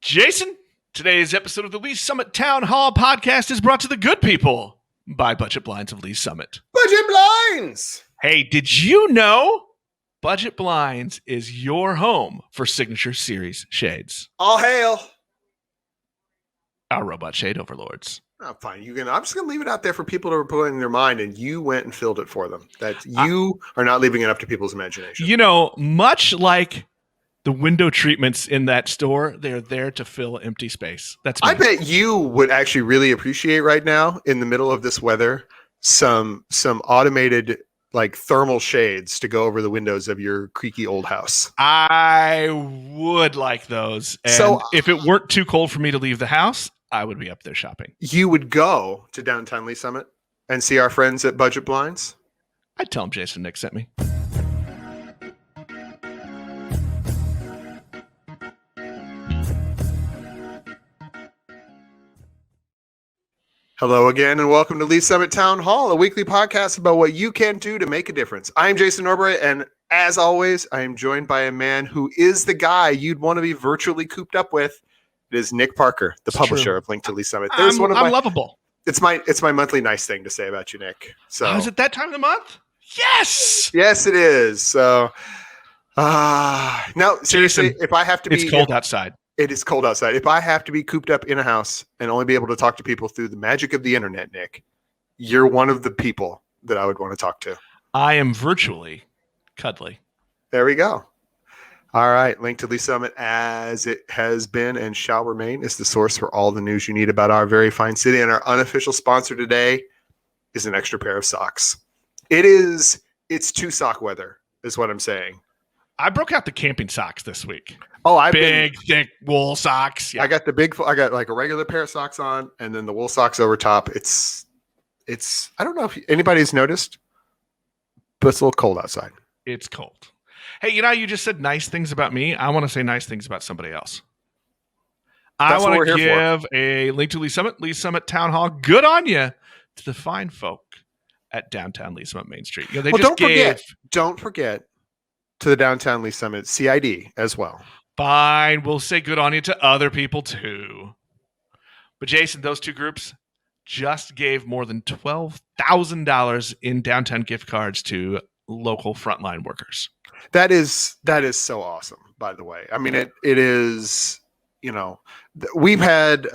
Jason, today's episode of the Lee Summit Town Hall podcast is brought to the good people by Budget Blinds of Lee Summit. Budget Blinds! Hey, did you know Budget Blinds is your home for Signature Series shades? All hail. Our robot shade overlords. Oh, fine. I'm just going to leave it out there for people to put in their mind, and you went and filled it for them. That you are not leaving it up to people's imagination. You know, much like the window treatments in that store, they're there to fill empty space. That's me. I bet you would actually really appreciate right now, in the middle of this weather, some automated like thermal shades to go over the windows of your creaky old house. I would like those. And so, if it weren't too cold for me to leave the house, I would be up there shopping. You would go to downtown Lee Summit and see our friends at Budget Blinds? I'd tell them Jason Nick sent me. Hello again, and welcome to Lee Summit Town Hall, a weekly podcast about what you can do to make a difference. I'm Jason Norbury, and as always, I am joined by a man who is the guy you'd want to be virtually cooped up with. It is Nick Parker, the publisher of Link to Lee Summit. I'm lovable. It's my monthly nice thing to say about you, Nick. So is it that time of the month? Yes. Yes, it is. So, no, seriously, Jason, if I have to be, it's cold outside. It is cold outside. If I have to be cooped up in a house and only be able to talk to people through the magic of the internet, Nick, you're one of the people that I would want to talk to. I am virtually cuddly. There we go. All right. Link to Lee Summit, as it has been and shall remain, is the source for all the news you need about our very fine city. And our unofficial sponsor today is an extra pair of socks. It's 2-sock weather is what I'm saying. I broke out the camping socks this week. Oh, thick wool socks. Yeah. I got like a regular pair of socks on, and then the wool socks over top. It's. I don't know if anybody's noticed, but it's a little cold outside. It's cold. Hey, you just said nice things about me. I want to say nice things about somebody else. I want to give a link to Lee Summit Town Hall. Good on you to the fine folk at downtown Lee Summit Main Street. Don't forget to the downtown Lee Summit CID as well. Fine. We'll say good on you to other people too. But Jason, those two groups just gave more than $12,000 in downtown gift cards to local frontline workers. That is so awesome, by the way. I mean, it is, we had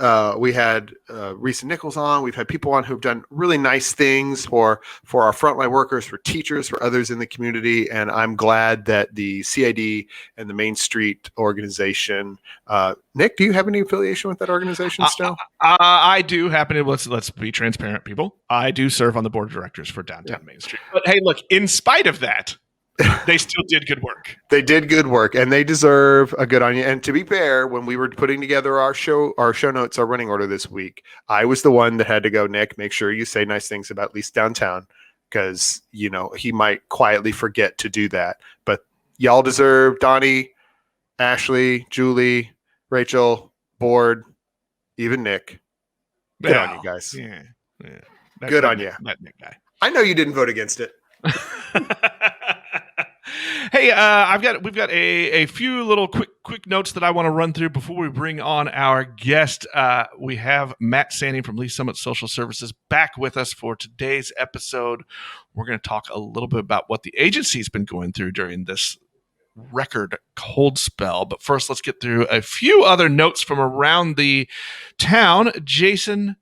Reese Nichols on. We've had people on who've done really nice things for our frontline workers, for teachers, for others in the community. And I'm glad that the CID and the Main Street organization, Nick, do you have any affiliation with that organization still? I do happen to, let's be transparent, people. I do serve on the board of directors for downtown Main Street. But hey, look, in spite of that, they still did good work. They did good work, and they deserve a good on you. And to be fair, when we were putting together our show notes, our running order this week, I was the one that had to go, Nick, make sure you say nice things about at least downtown, because, he might quietly forget to do that. But y'all deserve Donnie, Ashley, Julie, Rachel, Board, even Nick. Good on you guys. Yeah. Good on you. That Nick guy. I know you didn't vote against it. Hey, we've got a few little quick notes that I want to run through before we bring on our guest. We have Matt Sanning from Lee Summit Social Services back with us for today's episode. We're going to talk a little bit about what the agency's been going through during this record cold spell. But first, let's get through a few other notes from around the town. Jason,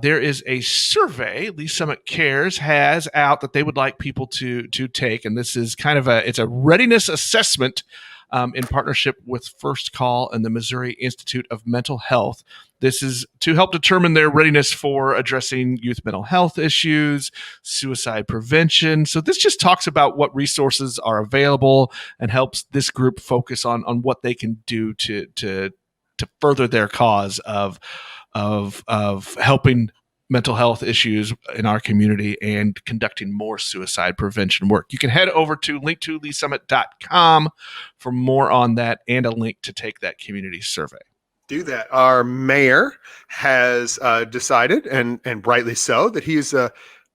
there is a survey Lee Summit Cares has out that they would like people to take, and this is it's a readiness assessment in partnership with First Call and the Missouri Institute of Mental Health. This is to help determine their readiness for addressing youth mental health issues, suicide prevention. So this just talks about what resources are available and helps this group focus on what they can do to further their cause of helping mental health issues in our community and conducting more suicide prevention work. You can head over to linktoleesummit.com for more on that and a link to take that community survey. Do that. Our mayor has decided, and rightly so, that he's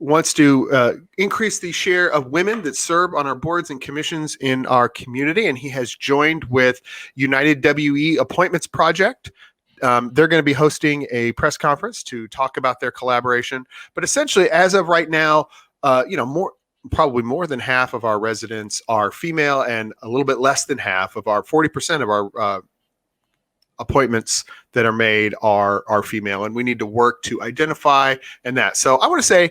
wants to increase the share of women that serve on our boards and commissions in our community, and he has joined with United WE Appointments Project. They're going to be hosting a press conference to talk about their collaboration. But essentially, as of right now, probably more than half of our residents are female, and a little bit less than half of our 40% of our appointments that are made are female, and we need to work to identify and that. So I want to say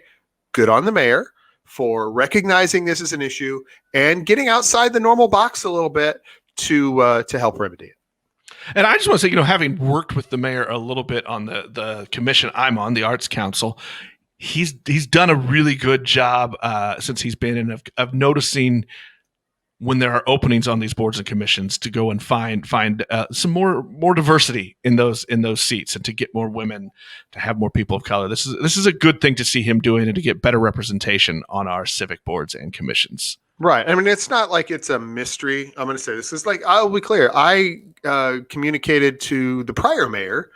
good on the mayor for recognizing this as an issue and getting outside the normal box a little bit to help remedy it. And I just want to say, having worked with the mayor a little bit on the commission I'm on, the Arts Council, he's done a really good job since he's been in of noticing when there are openings on these boards and commissions to go and find some more diversity in those seats, and to get more women, to have more people of color. This is a good thing to see him doing, and to get better representation on our civic boards and commissions. Right. I mean, it's not like it's a mystery. I'm going to say this is like, I'll be clear. I communicated to the prior mayor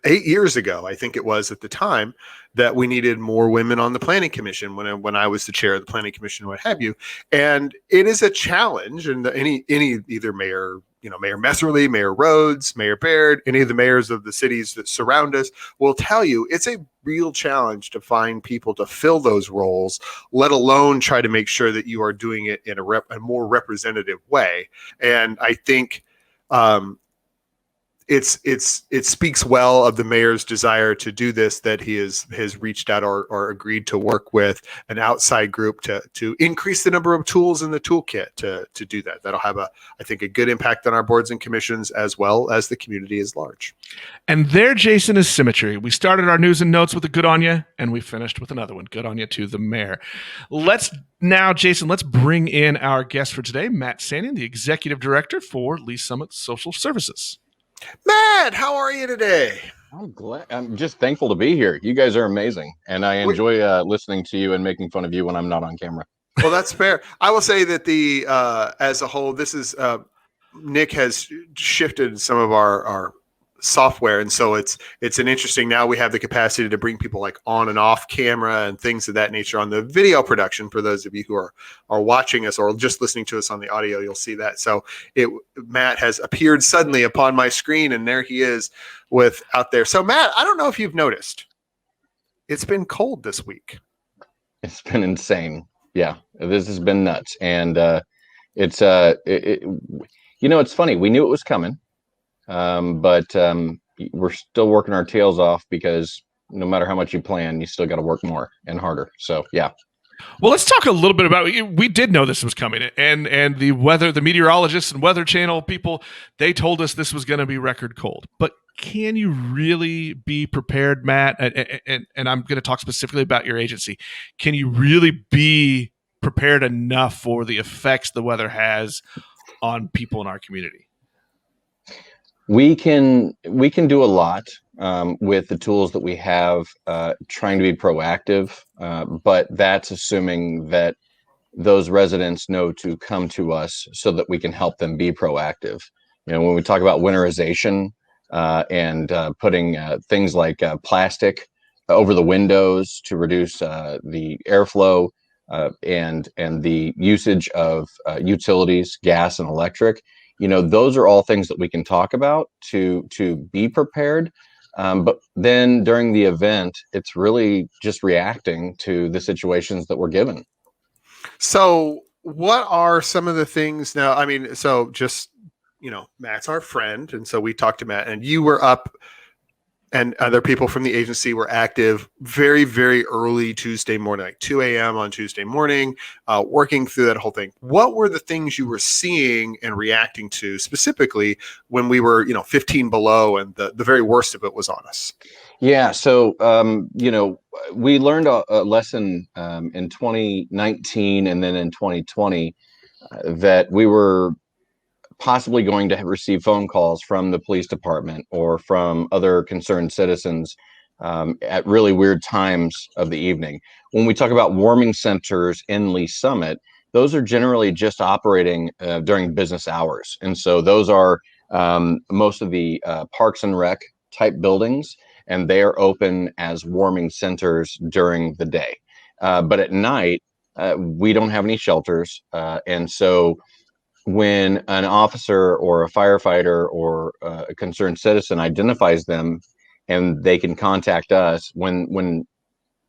8 years ago, I think it was at the time, that we needed more women on the planning commission when I was the chair of the planning commission, what have you. And it is a challenge. And any either mayor, Mayor Messerly, Mayor Rhodes, Mayor Baird, any of the mayors of the cities that surround us will tell you it's a real challenge to find people to fill those roles, let alone try to make sure that you are doing it in a more representative way. And I think it speaks well of the mayor's desire to do this, that he has reached out or agreed to work with an outside group to increase the number of tools in the toolkit to do that. That'll have I think a good impact on our boards and commissions as well as the community as large. And there, Jason, is symmetry. We started our news and notes with a good on you, and we finished with another one. Good on you to the mayor. Jason, let's bring in our guest for today, Matt Sanning, the executive director for Lee Summit Social Services. Matt, how are you today? I'm just thankful to be here. You guys are amazing, and I enjoy listening to you and making fun of you when I'm not on camera. Well, that's fair. I will say that as a whole, this is Nick has shifted some of our software, and so it's an interesting. Now we have the capacity to bring people like on and off camera and things of that nature on the video production. For those of you who are watching us or just listening to us on the audio, you'll see that. So Matt has appeared suddenly upon my screen, and there he is out there. So Matt, I don't know if you've noticed, it's been cold this week. It's been insane. Yeah, this has been nuts, and it's it's funny. We knew it was coming. But we're still working our tails off, because no matter how much you plan, you still got to work more and harder. So, yeah. Well, let's talk a little bit about we did know this was coming, and the meteorologists and Weather Channel people, they told us this was going to be record cold. But can you really be prepared, Matt? And I'm going to talk specifically about your agency. Can you really be prepared enough for the effects the weather has on people in our community? We can do a lot with the tools that we have, trying to be proactive, but that's assuming that those residents know to come to us so that we can help them be proactive. When we talk about winterization and putting things like plastic over the windows to reduce the airflow and the usage of utilities, gas and electric, those are all things that we can talk about to be prepared. But then during the event, it's really just reacting to the situations that we're given. So what are some of the things now? I mean, so just, Matt's our friend. And so we talked to Matt, and you were up, and other people from the agency were active very, very early Tuesday morning, like 2 a.m. on Tuesday morning, working through that whole thing. What were the things you were seeing and reacting to specifically when we were, 15 below and the very worst of it was on us? Yeah. So, we learned a lesson in 2019 and then in 2020 that we were possibly going to receive phone calls from the police department or from other concerned citizens at really weird times of the evening. When we talk about warming centers in Lee Summit, those are generally just operating during business hours. And so those are most of the Parks and Rec type buildings, and they are open as warming centers during the day. But at night, we don't have any shelters. And so when an officer or a firefighter or a concerned citizen identifies them, and they can contact us when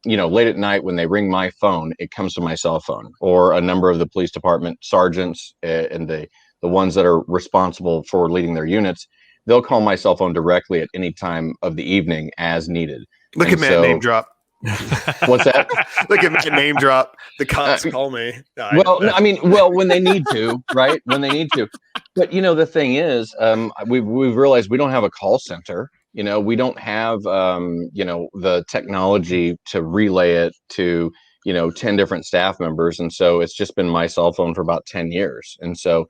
late at night when they ring my phone, it comes to my cell phone, or a number of the police department sergeants and the ones that are responsible for leading their units, they'll call my cell phone directly at any time of the evening as needed. Look at Matt name drop. What's that? Look at Matt name drop. The cops call me. Well, when they need to, right? When they need to. But the thing is, we've realized we don't have a call center. We don't have the technology to relay it to 10 different staff members, and so it's just been my cell phone for about 10 years. And so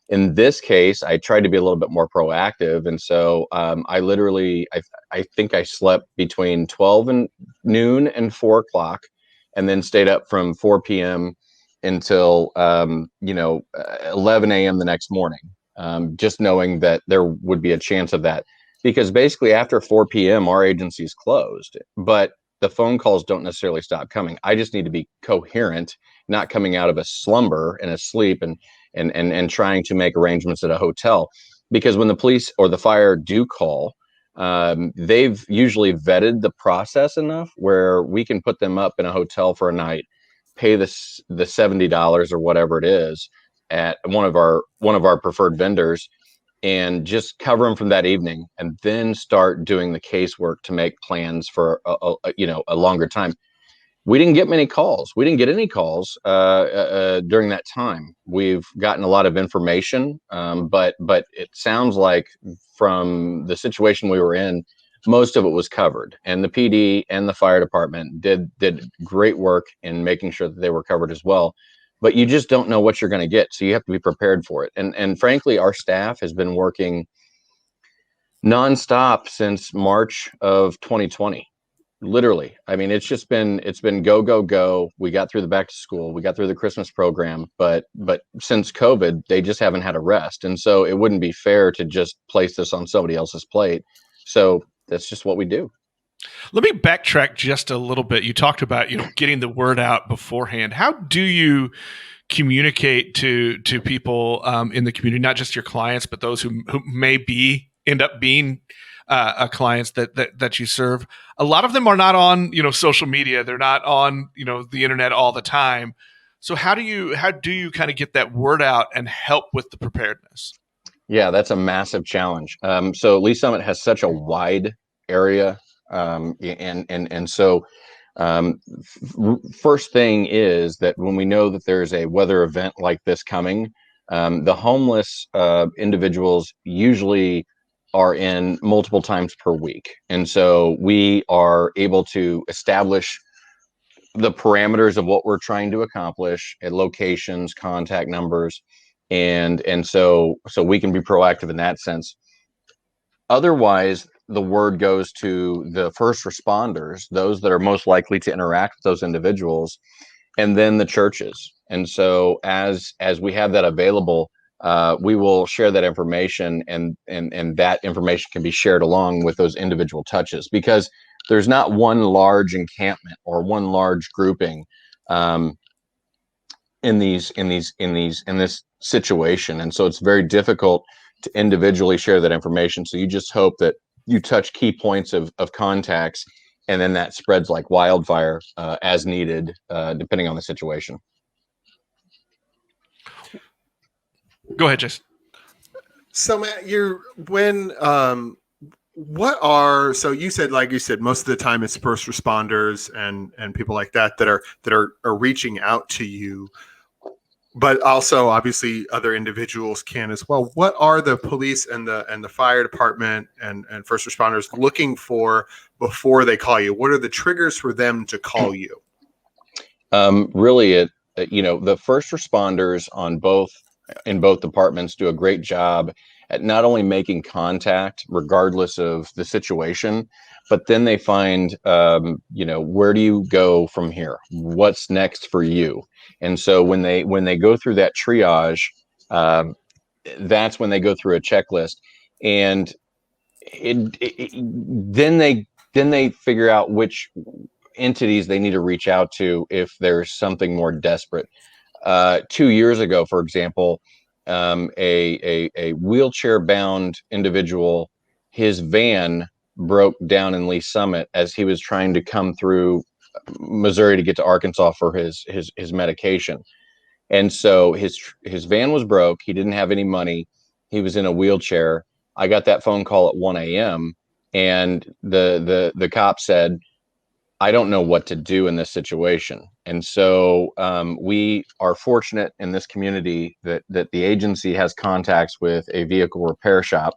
in this case, I tried to be a little bit more proactive, and so I think I slept between 12 and noon and 4 o'clock, and then stayed up from 4 p.m. until 11 a.m. the next morning, just knowing that there would be a chance of that. Because basically after 4 p.m. our agency is closed, but the phone calls don't necessarily stop coming. I just need to be coherent, not coming out of a slumber and a sleep and trying to make arrangements at a hotel. Because when the police or the fire do call, they've usually vetted the process enough where we can put them up in a hotel for a night, pay the $70 or whatever it is at one of our preferred vendors, and just cover them from that evening, and then start doing the casework to make plans for a longer time. We didn't get many calls. We didn't get any calls during that time. We've gotten a lot of information, but it sounds like from the situation we were in, most of it was covered, and the PD and the fire department did great work in making sure that they were covered as well. But you just don't know what you're going to get, so you have to be prepared for it. And frankly, our staff has been working nonstop since March of 2020. Literally, I mean, it's been go go go. We got through the back to school, we got through the Christmas program, but since COVID, they just haven't had a rest, and so it wouldn't be fair to just place this on somebody else's plate. So that's just what we do. Let me backtrack just a little bit. You talked about getting the word out beforehand. How do you communicate to people in the community, not just your clients, but those who may end up being clients that you serve? A lot of them are not on social media. They're not on the internet all the time. So how do you kind of get that word out and help with the preparedness? Yeah, that's a massive challenge. So Lee Summit has such a wide area, and so first thing is that when we know that there's a weather event like this coming, the homeless individuals usually are in multiple times per week, and so we are able to establish the parameters of what we're trying to accomplish at locations, contact numbers, and so we can be proactive in that sense. Otherwise, the word goes to the first responders, those that are most likely to interact with those individuals, and then the churches. And so as we have that available, we will share that information, and that information can be shared along with those individual touches, because there's not one large encampment or one large grouping in this situation. And so it's very difficult to individually share that information. So you just hope that you touch key points of contacts, and then that spreads like wildfire as needed, depending on the situation. Go ahead, Jason. So Matt, so you said most of the time it's first responders and people like that are reaching out to you, but also obviously other individuals can as well. What are the police and the fire department and first responders looking for before they call you? What are the triggers for them to call you? Really, the first responders in both departments do a great job at not only making contact regardless of the situation, but then they find, where do you go from here? What's next for you? And so when they go through that triage, that's when they go through a checklist, and then they figure out entities they need to reach out to if there's something more desperate. 2 years ago, for example, a wheelchair bound individual, his van broke down in Lee Summit as he was trying to come through Missouri to get to Arkansas for his medication. And so his van was broke. He didn't have any money. He was in a wheelchair. I got that phone call at 1 a.m. and the cop said, I don't know what to do in this situation. And so we are fortunate in this community that the agency has contacts with a vehicle repair shop,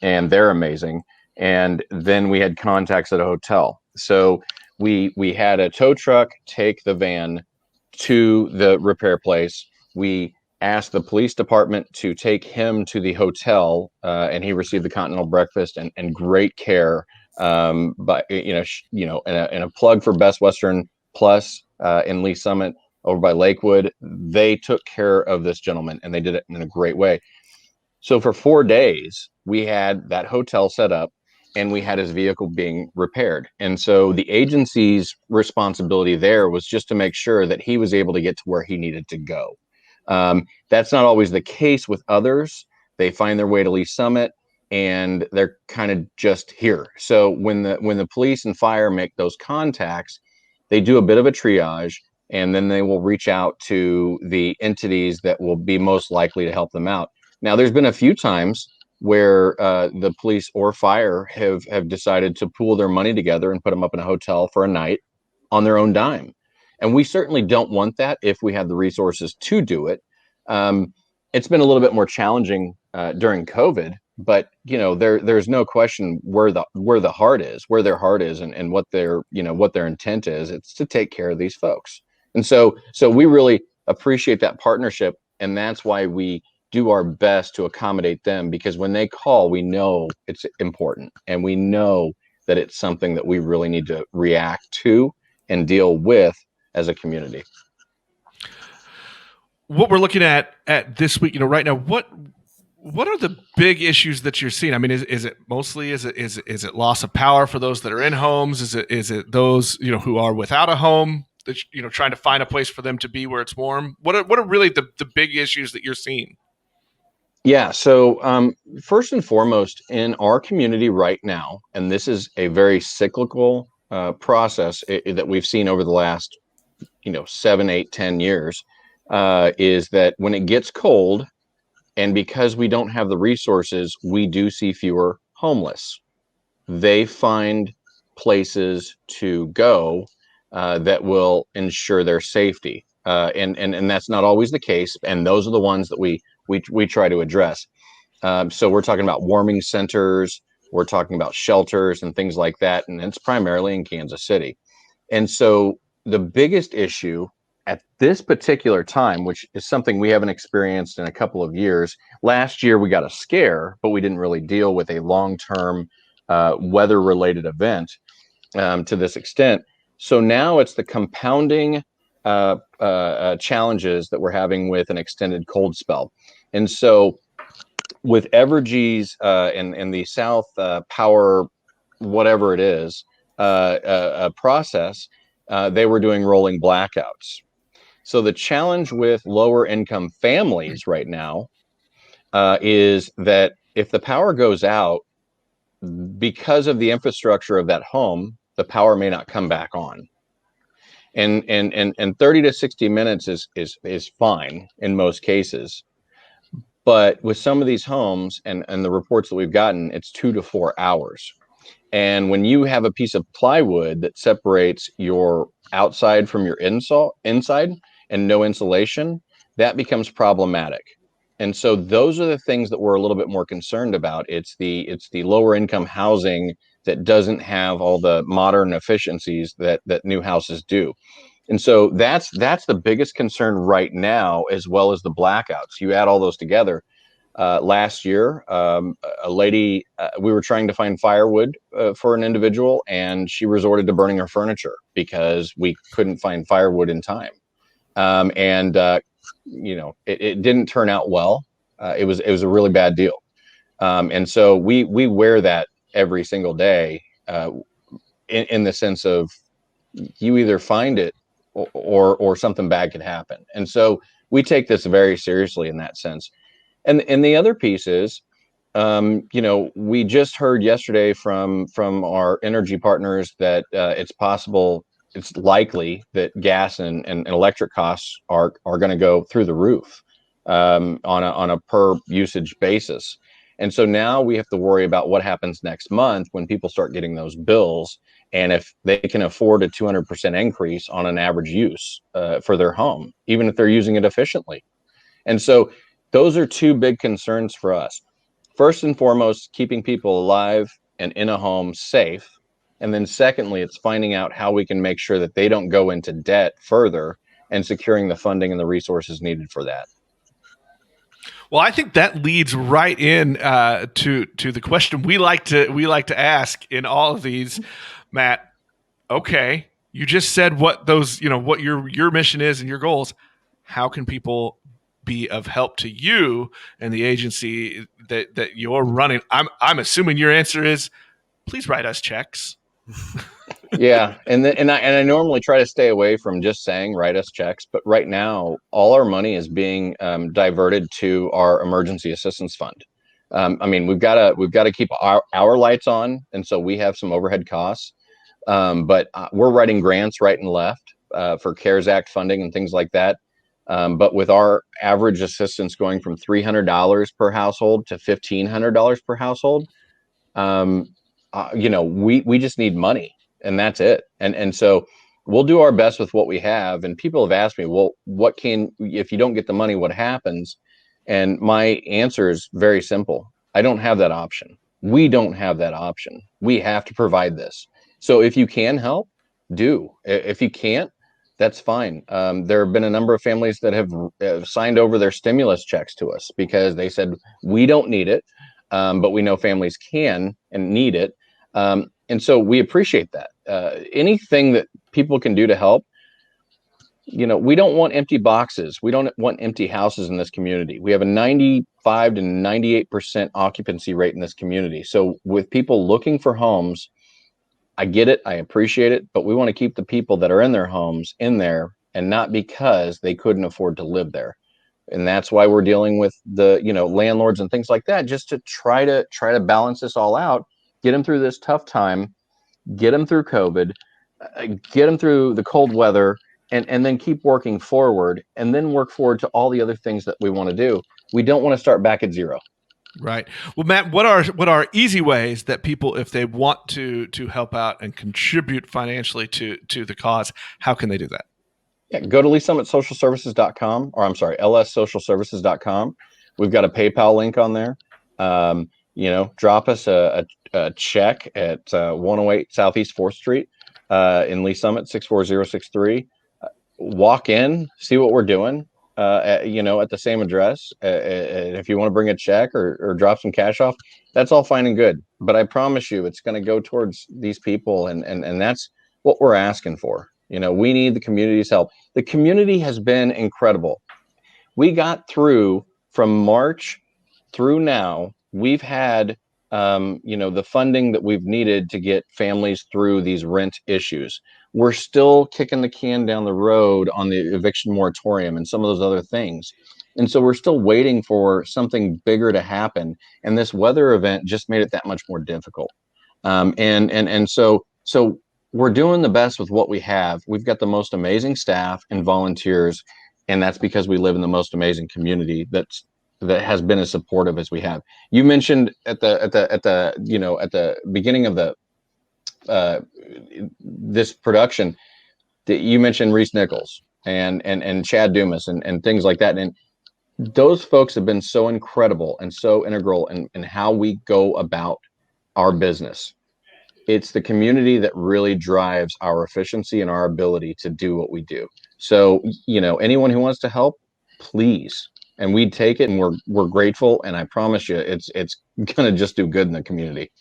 and they're amazing. And then we had contacts at a hotel. So we had a tow truck take the van to the repair place. We asked the police department to take him to the hotel, and he received the continental breakfast and great care. But and a plug for Best Western Plus in Lee Summit over by Lakewood. They took care of this gentleman, and they did it in a great way. So for 4 days, we had that hotel set up, and we had his vehicle being repaired. And so the agency's responsibility there was just to make sure that he was able to get to where he needed to go. That's not always the case with others. They find their way to Lee Summit, and they're kind of just here. So when the police and fire make those contacts, they do a bit of a triage, and then they will reach out to the entities that will be most likely to help them out. Now, there's been a few times where the police or fire have decided to pool their money together and put them up in a hotel for a night on their own dime. And we certainly don't want that if we have the resources to do it. It's been a little bit more challenging during COVID, but there's no question where the heart is, where their heart is, and what their intent is. It's to take care of these folks. And so we really appreciate that partnership, and that's why we do our best to accommodate them, because when they call, we know it's important, and we know that it's something that we really need to react to and deal with as a community. What we're looking at this week, right now, what are the big issues that you're seeing? I mean, is it mostly is it loss of power for those that are in homes? Is it those who are without a home that trying to find a place for them to be where it's warm? What are really the big issues that you're seeing? Yeah. So first and foremost, in our community right now, and this is a very cyclical process that we've seen over the last 7, 8, 10 years, is that when it gets cold, and because we don't have the resources, we do see fewer homeless. They find places to go that will ensure their safety, and that's not always the case. And those are the ones that we try to address. So we're talking about warming centers, we're talking about shelters and things like that, and it's primarily in Kansas City. And so the biggest issue at this particular time, which is something we haven't experienced in a couple of years. Last year, we got a scare, but we didn't really deal with a long-term weather-related event to this extent. So now it's the compounding challenges that we're having with an extended cold spell. And so with Evergy's and the South Power, whatever it is, process, they were doing rolling blackouts. So the challenge with lower income families right now is that if the power goes out, because of the infrastructure of that home, the power may not come back on. And 30 to 60 minutes is fine in most cases. But with some of these homes and the reports that we've gotten, it's 2 to 4 hours. And when you have a piece of plywood that separates your outside from your inside and no insulation, that becomes problematic. And so those are the things that we're a little bit more concerned about. It's the lower income housing that doesn't have all the modern efficiencies that new houses do. And so that's the biggest concern right now, as well as the blackouts. You add all those together. Last year, a lady, we were trying to find firewood for an individual, and she resorted to burning her furniture because we couldn't find firewood in time. It didn't turn out well. It was a really bad deal. And so we wear that every single day in the sense of, you either find it or something bad could happen. And so we take this very seriously in that sense. And the other piece is, we just heard yesterday from our energy partners that it's likely that gas and electric costs are going to go through the roof on a per usage basis. And so now we have to worry about what happens next month when people start getting those bills, and if they can afford a 200% increase on an average use for their home, even if they're using it efficiently. And so those are two big concerns for us. First and foremost, keeping people alive and in a home safe. And then secondly, it's finding out how we can make sure that they don't go into debt further and securing the funding and the resources needed for that. Well, I think that leads right in to the question we like to ask in all of these, Matt. Okay, you just said what those what your mission is and your goals. How can people be of help to you and the agency that you're running? I'm assuming your answer is, please write us checks. Yeah, and I normally try to stay away from just saying write us checks, but right now all our money is being diverted to our emergency assistance fund. I mean, we've got to keep our lights on, and so we have some overhead costs. But we're writing grants right and left for CARES Act funding and things like that. But with our average assistance going from $300 per household to $1,500 per household, we just need money, and that's it. And so we'll do our best with what we have. And people have asked me, well, if you don't get the money, what happens? And my answer is very simple. I don't have that option. We don't have that option. We have to provide this. So if you can help, do. If you can't, that's fine. There have been a number of families that have signed over their stimulus checks to us because they said, we don't need it, but we know families can and need it. And so we appreciate that. Anything that people can do to help, we don't want empty boxes. We don't want empty houses in this community. We have a 95 to 98% occupancy rate in this community. So with people looking for homes, I get it, I appreciate it, but we want to keep the people that are in their homes in there, and not because they couldn't afford to live there. And that's why we're dealing with the landlords and things like that, just to try to balance this all out, get them through this tough time, get them through COVID, get them through the cold weather, and then keep working forward, and then work forward to all the other things that we want to do. We don't want to start back at zero. Right. Well, Matt, what are easy ways that people, if they want to help out and contribute financially to the cause, how can they do that? Yeah, go to leesummitssocialservices.com, or I'm sorry, lssocialservices.com. We've got a PayPal link on there. Drop us a check at 108 Southeast 4th Street in Lee Summit, 64063. Walk in, see what we're doing. At the same address. If you want to bring a check or drop some cash off, that's all fine and good. But I promise you, it's going to go towards these people, and that's what we're asking for. We need the community's help. The community has been incredible. We got through from March through now. We've had the funding that we've needed to get families through these rent issues. We're still kicking the can down the road on the eviction moratorium and some of those other things. And so we're still waiting for something bigger to happen. And this weather event just made it that much more difficult. So we're doing the best with what we have. We've got the most amazing staff and volunteers, and that's because we live in the most amazing community that has been as supportive as we have. You mentioned at the beginning of the this production that you mentioned Reese Nichols and Chad Dumas and things like that, and those folks have been so incredible and so integral in how we go about our business. It's the community that really drives our efficiency and our ability to do what we do. So anyone who wants to help, please. And we take it, and we're grateful. And I promise you, it's gonna just do good in the community.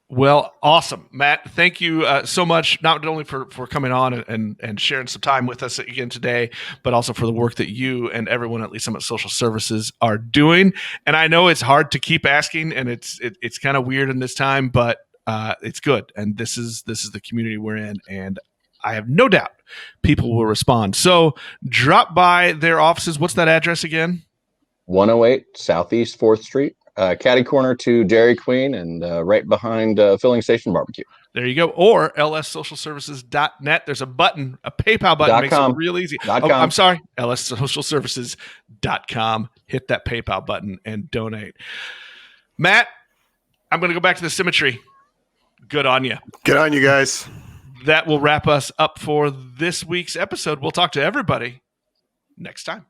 Well, awesome, Matt. Thank you so much, not only for coming on and sharing some time with us again today, but also for the work that you and everyone at Lee Summit Social Services are doing. And I know it's hard to keep asking, and it's kind of weird in this time, but it's good. And this is the community we're in, and I have no doubt people will respond. So drop by their offices. What's that address again? 108 Southeast 4th Street, catty corner to Dairy Queen, and right behind Filling Station Barbecue. There you go. Or lssocialservices.net. There's a button, a PayPal button, makes it real easy. I'm sorry, lssocialservices.com. Hit that PayPal button and donate. Matt, I'm going to go back to the symmetry. Good on you. Good on you guys. That will wrap us up for this week's episode. We'll talk to everybody next time.